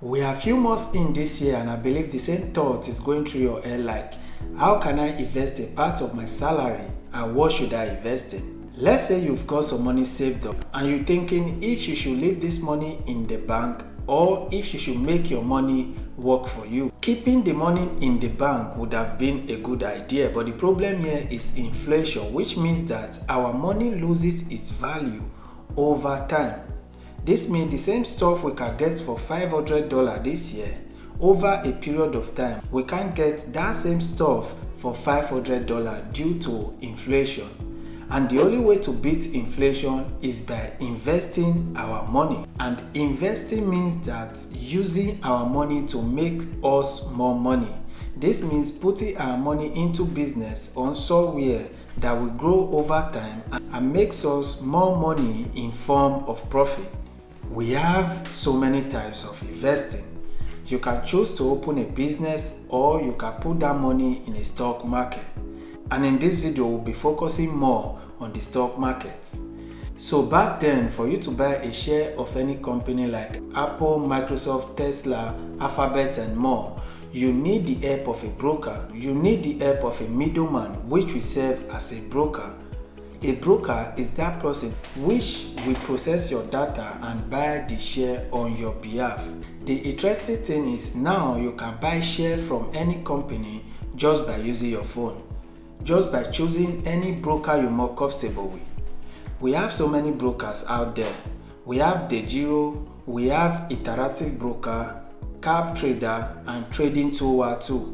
We are few months in this year and I believe the same thought is going through your head like, how can I invest a part of my salary and what should I invest in? Let's say you've got some money saved up and you're thinking if you should leave this money in the bank or if you should make your money work for you. Keeping the money in the bank would have been a good idea, but the problem here is inflation, which means that our money loses its value over time. This means the same stuff we can get for $500 this year, over a period of time, we can't get that same stuff for $500 due to inflation. And the only way to beat inflation is by investing our money. And investing means that using our money to make us more money. This means putting our money into business or somewhere that will grow over time and makes us more money in form of profit. We have so many types of investing. You can choose to open a business or you can put that money in a stock market. And in this video, we'll be focusing more on the stock markets. So back then, for you to buy a share of any company like Apple, Microsoft, Tesla, Alphabet and more, you need the help of a broker. You need the help of a middleman, which will serve as a broker. A broker is that person which will process your data and buy the share on your behalf. The interesting thing is now you can buy share from any company just by using your phone, just by choosing any broker you're more comfortable with. We have so many brokers out there. We have DeGiro, we have Interactive Broker, Cap Trader and Trading 212.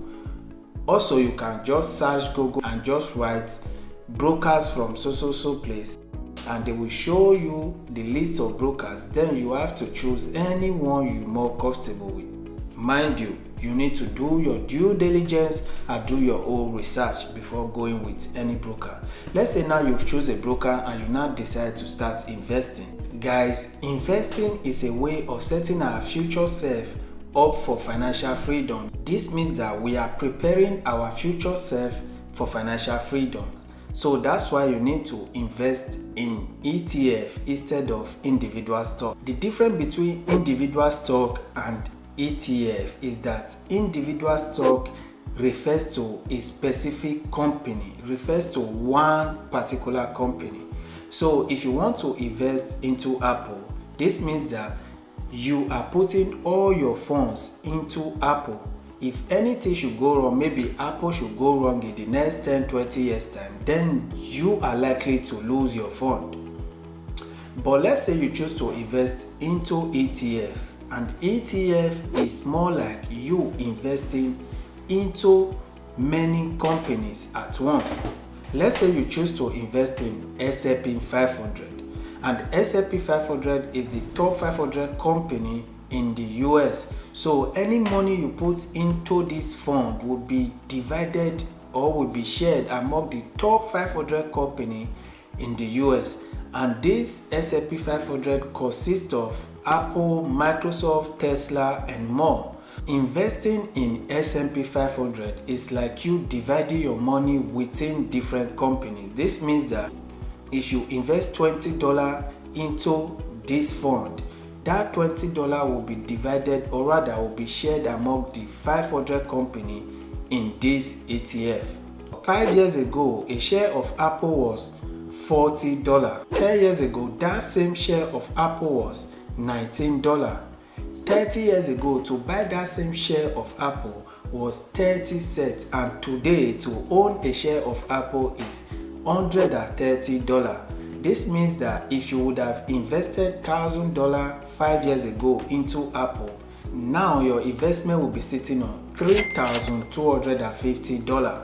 Also, you can just search Google and just write brokers from so place and they will show you the list of brokers. Then you have to choose any one you're more comfortable with. Mind you, you need to do your due diligence and do your own research before going with any broker. Let's say now you've chosen a broker and you now decide to start investing. Guys, investing is a way of setting our future self up for financial freedom. This means that we are preparing our future self for financial freedom. So that's why you need to invest in ETF instead of individual stock. The difference between individual stock and ETF is that individual stock refers to a specific company, refers to one particular company. So if you want to invest into Apple, this means that you are putting all your funds into Apple. If anything should go wrong, maybe Apple should go wrong in the next 10-20 years time, then you are likely to lose your fund. But let's say you choose to invest into ETF, and ETF is more like you investing into many companies at once. Let's say you choose to invest in S&P 500, and S&P 500 is the top 500 company in the US. So any money you put into this fund will be divided or will be shared among the top 500 company in the US. And this S&P 500 consists of Apple, Microsoft, Tesla and more. Investing in S&P 500 is like you dividing your money within different companies. This means that if you invest $20 into this fund, that $20 will be divided, or rather will be shared among the 500 company in this ETF. 5 years ago, a share of Apple was $40. 10 years ago, that same share of Apple was $19. 30 years ago, to buy that same share of Apple was 30 cents, and today to own a share of Apple is $130. This means that if you would have invested $1,000 5 years ago into Apple, now your investment will be sitting on $3,250.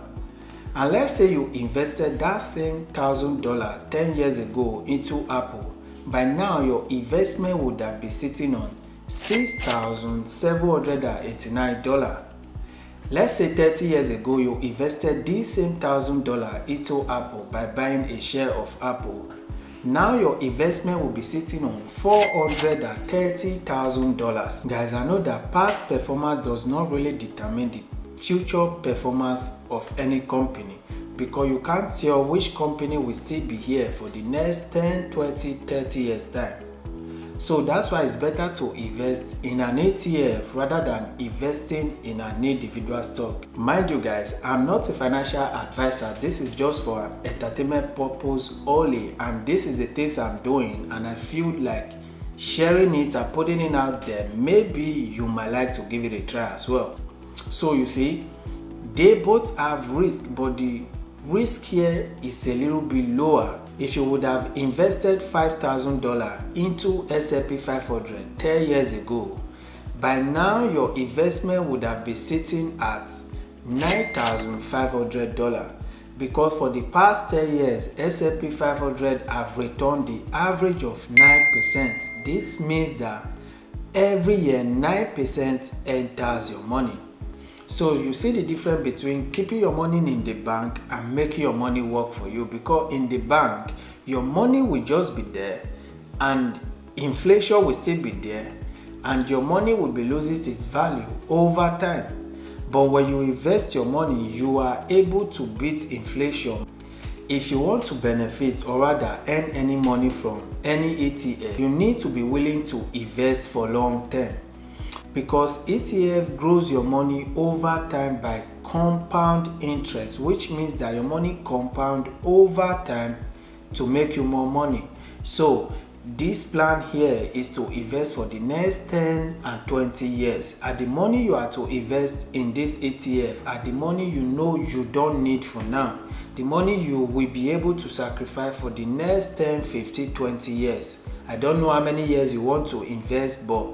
And let's say you invested that same $1,000 10 years ago into Apple, by now your investment would have been sitting on $6,789. Let's say 30 years ago you invested this same $1,000 into Apple by buying a share of Apple. Now your investment will be sitting on $430,000. Guys, I know that past performance does not really determine the future performance of any company, because you can't tell which company will still be here for the next 10, 20, 30 years time. So that's why it's better to invest in an ETF rather than investing in an individual stock. Mind you guys, I'm not a financial advisor. This is just for entertainment purpose only, and this is the things I'm doing, and I feel like sharing it and putting it out there. Maybe you might like to give it a try as well. So you see, they both have risk, but the risk here is a little bit lower. If you would have invested $5,000 into S&P 500 10 years ago, by now your investment would have been sitting at $9,500, because for the past 10 years S&P 500 have returned the average of 9%. This means that every year 9% enters your money. So you see the difference between keeping your money in the bank and making your money work for you, because in the bank your money will just be there and inflation will still be there and your money will be losing its value over time. But when you invest your money, you are able to beat inflation. If you want to benefit or rather earn any money from any ETF, you need to be willing to invest for long term, because ETF grows your money over time by compound interest, which means that your money compound over time to make you more money. So this plan here is to invest for the next 10 and 20 years. And the money you are to invest in this ETF are the money you know you don't need for now, the money you will be able to sacrifice for the next 10, 15, 20 years. I don't know how many years you want to invest, but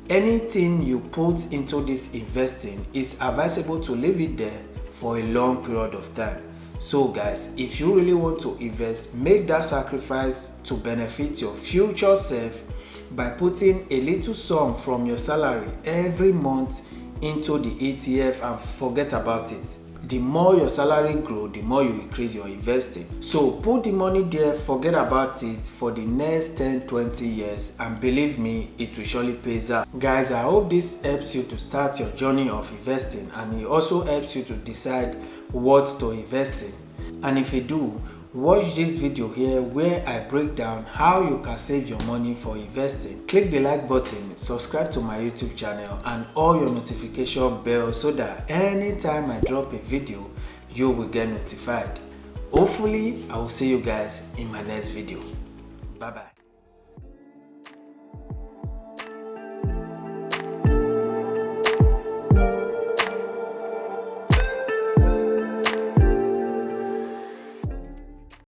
anything you put into this investing is advisable to leave it there for a long period of time. So guys, if you really want to invest, make that sacrifice to benefit your future self by putting a little sum from your salary every month into the ETF and forget about it. The more your salary grows, the more you increase your investing. So put the money there, forget about it for the next 10, 20 years, and believe me, it will surely pay out. Guys, I hope this helps you to start your journey of investing, and it also helps you to decide what to invest in. And if you do, watch this video here where I break down how you can save your money for investing. Click the like button, subscribe to my YouTube channel and all your notification bell so that anytime I drop a video, you will get notified. Hopefully, I will see you guys in my next video. Bye bye.